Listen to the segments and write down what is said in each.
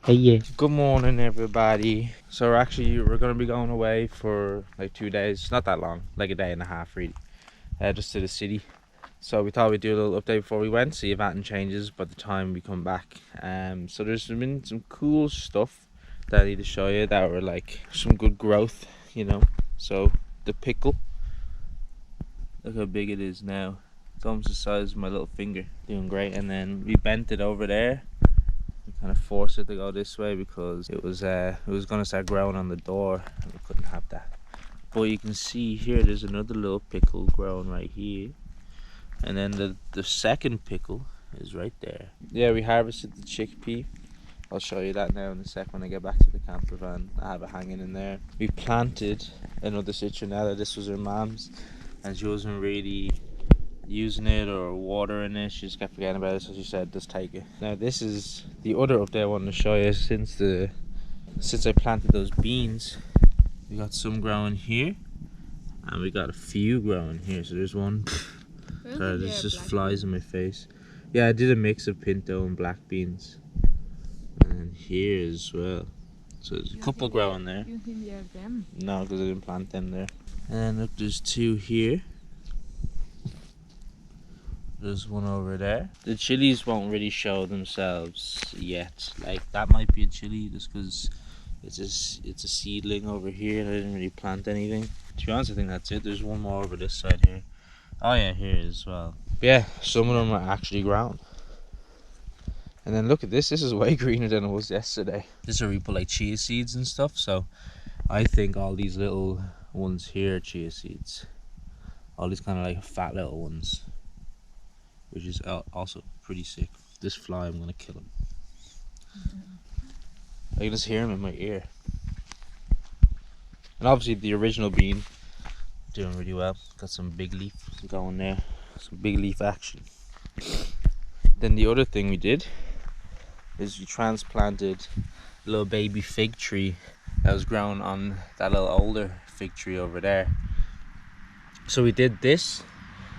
Hey, yeah. Good morning, everybody. So we're gonna be going away for like 2 days. Not that long, like a day and a half, really. Just to the city. So we thought we'd do a little update before we went, see if anything changes by the time we come back. So there's been some cool stuff that I need to show you that were like some good growth, you know. So the pickle, look how big it is now. It's almost the size of my little finger. Doing great. And then we bent it over there. Kind of forced it to go this way because it was going to start growing on the door and we couldn't have that. But you can see here there's another little pickle growing right here, and then the second pickle is right there. Yeah, we harvested the chickpea. I'll show you that now in a sec when I get back to the camper van. I have it hanging in there. We planted another citronella. This was her mom's and she wasn't really using it or watering it. She just kept forgetting about it, so she said just take it. Now this is the other update I wanted to show you. Since I planted those beans, we got some growing here and we got a few growing here. So there's one. Sorry, this just flies in my face. Yeah, I did a mix of pinto and black beans, and here as well. So there's a couple growing there. You think they're them? No, because I didn't plant them there. And look, there's two here. There's one over there. The chilies won't really show themselves yet. Like that might be a chili just because it's a seedling over here and I didn't really plant anything. To be honest, I think that's it. There's one more over this side here. Oh yeah, here as well. But yeah, some of them are actually ground. And then look at this. This is way greener than it was yesterday. This is where we put like chia seeds and stuff. So I think all these little ones here are chia seeds. All these kind of like fat little ones, which is also pretty sick. This fly, I'm gonna kill him. I can just hear him in my ear. And obviously the original bean doing really well. Got some big leaf going there, some big leaf action. Then the other thing we did is we transplanted a little baby fig tree that was growing on that little older fig tree over there. So we did this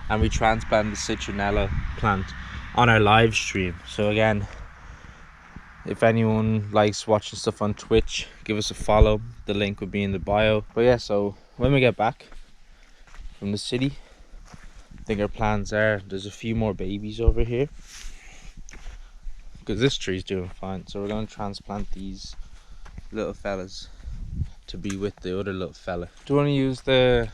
and we transplanted the citronella plant on our live stream. So again, if anyone likes watching stuff on Twitch, give us a follow. The link will be in the bio. But yeah, so when we get back from the city, I think our plans are, there's a few more babies over here because this tree's doing fine. So we're going to transplant these little fellas to be with the other little fella. Do you want to use the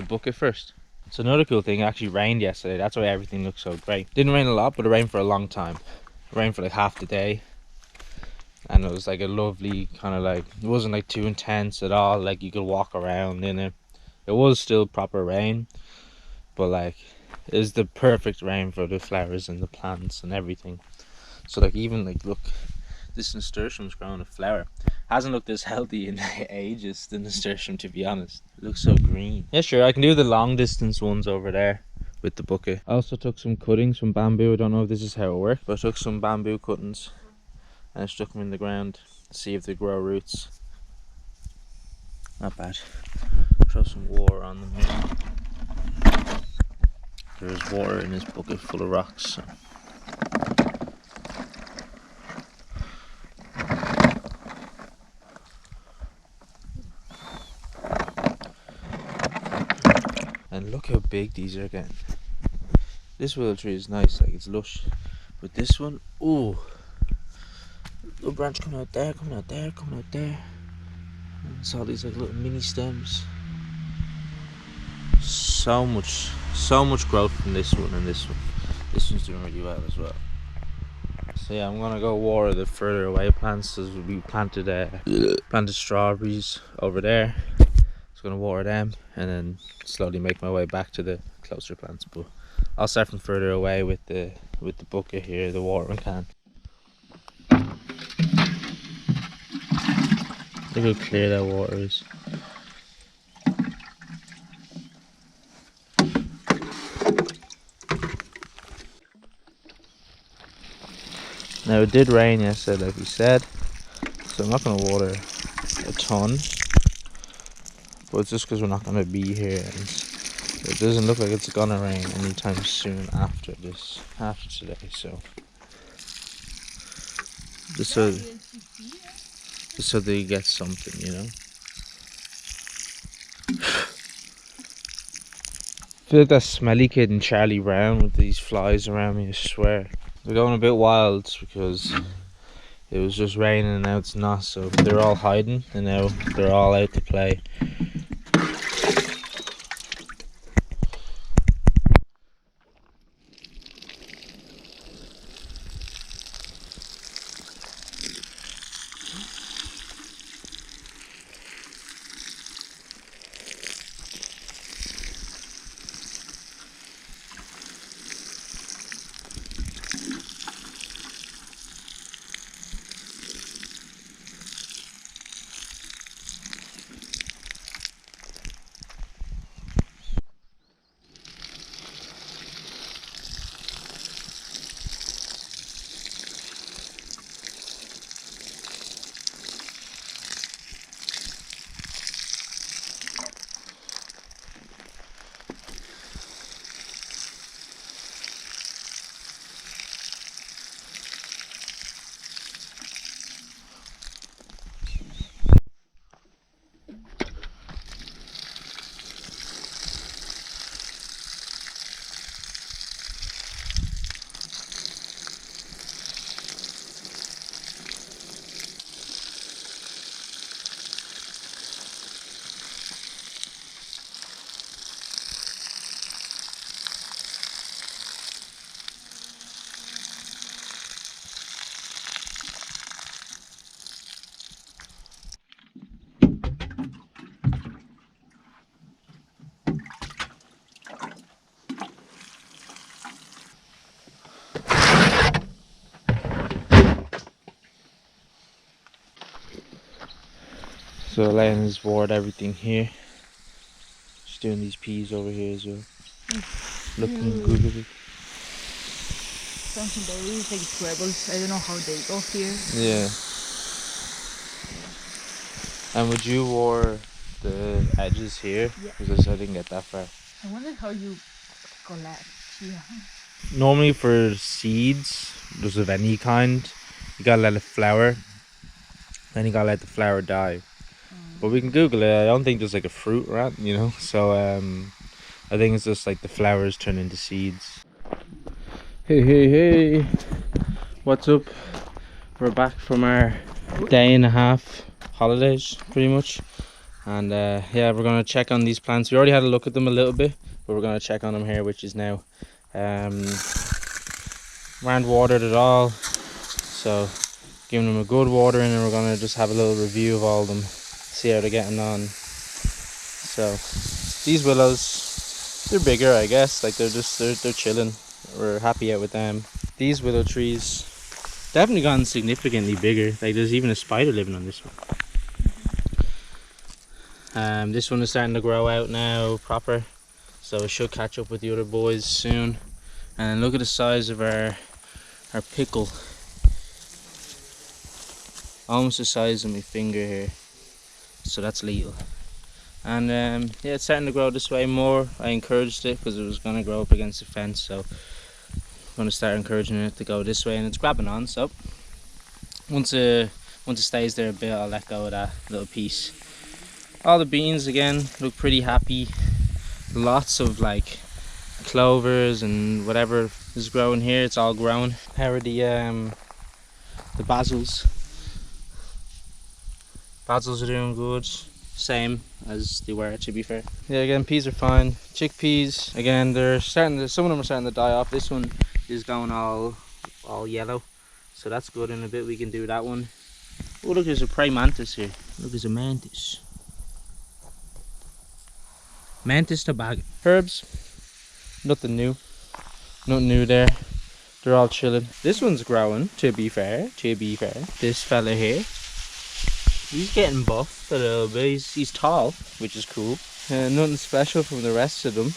bucket first? So another cool thing, it actually rained yesterday. That's why everything looks so great. Didn't rain a lot, but it rained for a long time. It rained for like half the day. And it was like a lovely kind of like, it wasn't like too intense at all. Like you could walk around in it. It was still proper rain, but like it was the perfect rain for the flowers and the plants and everything. So like even like look, this nasturtium's growing a flower. Hasn't looked this healthy in ages, the nasturtium, to be honest. It looks so green. Yeah, sure, I can do the long distance ones over there with the bucket. I also took some cuttings from bamboo. I don't know if this is how it works, but I took some bamboo cuttings and I stuck them in the ground to see if they grow roots. Not bad. Throw some water on them here. There's water in this bucket full of rocks. So. And look how big these are getting. This willow tree is nice, like it's lush. But this one, ooh. Little branch coming out there, coming out there, coming out there. And it's all these like little mini stems. So much growth from this one and this one. This one's doing really well as well. So yeah, I'm gonna go water the further away plants as we planted strawberries over there. Just gonna water them and then slowly make my way back to the closer plants. But I'll start from further away with the bucket here, the watering can. Look how clear that water is. Now it did rain yesterday, like we said, so I'm not going to water a ton, but it's just because we're not going to be here and it doesn't look like it's going to rain anytime soon after today. So just so just so they get something, you know. I feel like that smelly kid in Charlie Brown with these flies around me, I swear. They're going a bit wild because it was just raining and now it's not, so they're all hiding and now they're all out to play. So Elena's watered everything here. She's doing these peas over here as well. Looking good. Something berries like squibbles. I don't know how they go here. Yeah. And would you water the edges here? Yeah. Because I didn't get that far. I wonder how you collect. Yeah. Normally for seeds, just of any kind, you gotta let it flower. Then you gotta let the flower die. But we can Google it. I don't think there's like a fruit rat, you know. So I think it's just like the flowers turn into seeds. Hey, what's up? We're back from our day and a half holidays, pretty much. And yeah, we're gonna check on these plants. We already had a look at them a little bit, but we're gonna check on them here, which is now round watered it all. So giving them a good watering, and we're gonna just have a little review of all of them, see how they're getting on. So these willows, they're bigger, I guess. Like they're chilling. We're happy out with them. These willow trees definitely gotten significantly bigger. Like there's even a spider living on this one. This one is starting to grow out now proper, so it should catch up with the other boys soon. And look at the size of our pickle, almost the size of my finger here, so that's lethal. And yeah, it's starting to grow this way more. I encouraged it because it was going to grow up against the fence, so I'm going to start encouraging it to go this way, and it's grabbing on. So once it stays there a bit, I'll let go of that little piece. All the beans again look pretty happy. Lots of like clovers and whatever is growing here, it's all growing. How are the basils? Basils are doing good, same as they were, to be fair. Yeah, again, peas are fine. Chickpeas, again, they're starting to, some of them are starting to die off. This one is going all yellow, so that's good. In a bit we can do that one. Oh look, there's a prey mantis here. Look, there's a mantis. Mantis to bag. Herbs, nothing new there. They're all chilling. This one's growing, to be fair. This fella here, he's getting buffed a little bit. He's tall, which is cool. Nothing special from the rest of them.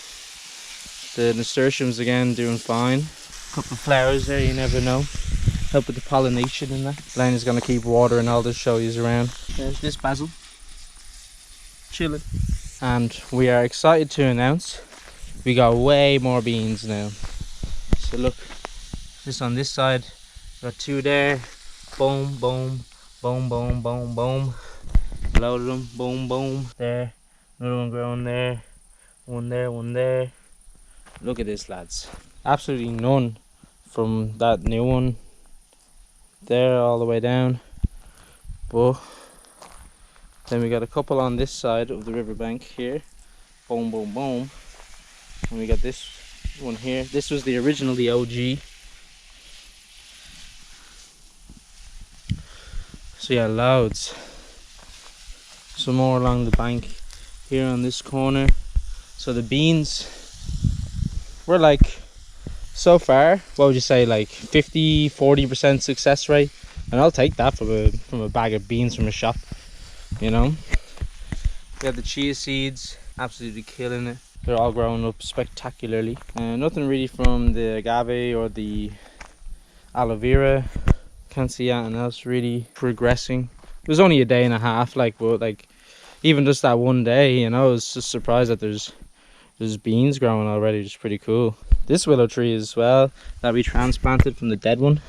The nasturtiums again doing fine. Couple of flowers there, you never know. Help with the pollination and that. Lena's gonna keep watering all the show yous around. There's this basil, chilling. And we are excited to announce we got way more beans now. So look, just on this side, got two there. Boom, boom, Boom, boom, boom, boom. Loaded them. Boom, boom. There. Another one growing there. One there, one there. Look at this, lads. Absolutely none from that new one there all the way down. But then we got a couple on this side of the riverbank here. Boom, boom, boom. And we got this one here. This was the original, the OG. So yeah, loads. Some more along the bank here on this corner. So the beans were like, so far, what would you say, like 50-40% success rate? And I'll take that from a bag of beans from a shop, you know. We have the chia seeds, absolutely killing it. They're all growing up spectacularly. Nothing really from the agave or the aloe vera. Can't see anything else really progressing. It was only a day and a half, like, but like even just that one day, you know, I was just surprised that there's beans growing already, which is pretty cool. This willow tree as well that we transplanted from the dead one.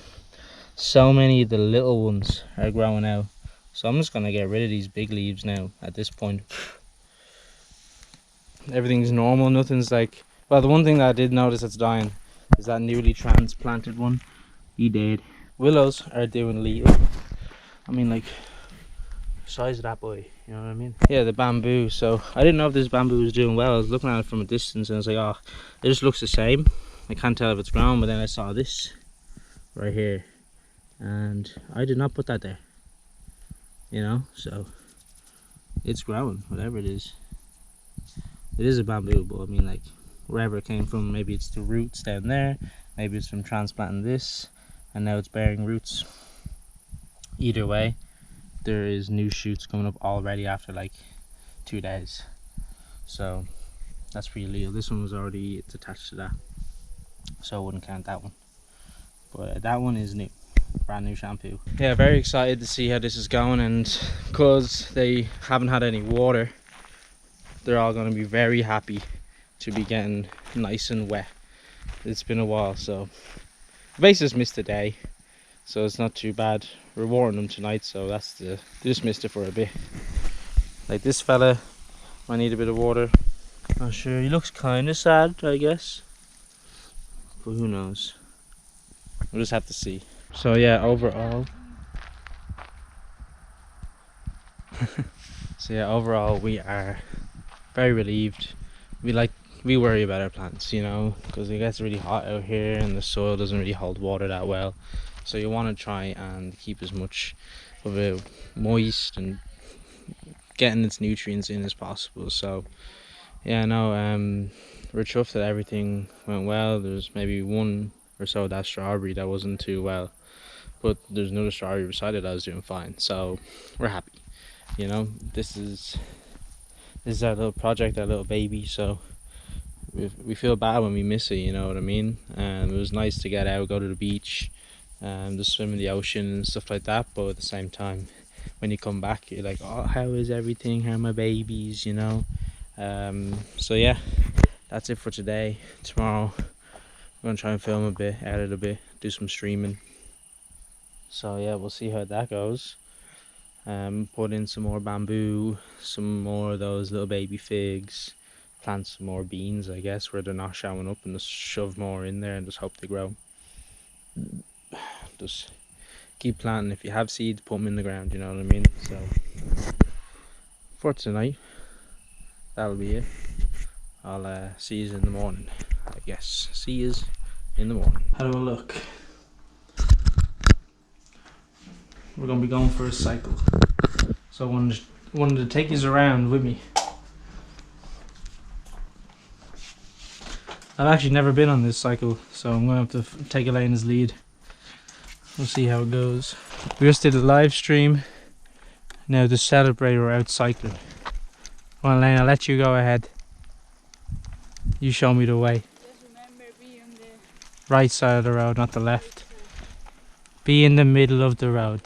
So many of the little ones are growing out. So I'm just gonna get rid of these big leaves now at this point. Everything's normal, nothing's like, well, the one thing that I did notice that's dying is that newly transplanted one. He dead. Willows are doing little. I mean, like, size of that boy, you know what I mean? Yeah, the bamboo. So I didn't know if this bamboo was doing well. I was looking at it from a distance and I was like, oh, it just looks the same. I can't tell if it's grown, but then I saw this right here and I did not put that there, you know. So it's growing, whatever it is. It is a bamboo, but I mean, like, wherever it came from, maybe it's the roots down there, maybe it's from transplanting this and now it's bearing roots. Either way, there is new shoots coming up already after like 2 days, so that's pretty legal. This one was already, it's attached to that, so I wouldn't count that one, but that one is new, brand new shampoo. Yeah, very excited to see how this is going, and because they haven't had any water, they're all going to be very happy to be getting nice and wet. It's been a while, so the base just missed a day, so it's not too bad. We're watering them tonight, so that's they just missed it for a bit. Like this fella might need a bit of water. Not sure, he looks kind of sad, I guess, but who knows, we'll just have to see. So yeah, overall we are very relieved. We worry about our plants, you know, because it gets really hot out here and the soil doesn't really hold water that well. So you want to try and keep as much of it moist and getting its nutrients in as possible. So yeah, no, we're chuffed that everything went well. There's maybe one or so of that strawberry that wasn't too well, but there's another strawberry beside it that was doing fine. So we're happy, you know. This is our little project, our little baby. So we feel bad when we miss it, you know what I mean. It was nice to get out, go to the beach, just swim in the ocean and stuff like that, but at the same time, when you come back, you're like, oh, how is everything, how are my babies, you know. So yeah, that's it for today. Tomorrow we're gonna try and film a bit, edit a bit, do some streaming. So yeah, we'll see how that goes. Put in some more bamboo, some more of those little baby figs, plant some more beans, I guess, where they're not showing up, and just shove more in there and just hope they grow. Just keep planting. If you have seeds, put them in the ground, you know what I mean. So for tonight, that'll be it. I'll see you in the morning, I guess. See you in the morning. How do I look? We're gonna be going for a cycle, so I wanted to take you around with me. I've actually never been on this cycle, so I'm gonna have to take Elena's lead. We'll see how it goes. We just did a live stream. Now to celebrate, we're out cycling. Well, Elena, I'll let you go ahead. You show me the way. Just remember, be on the Right side of the road, not the left. Be in the middle of the road.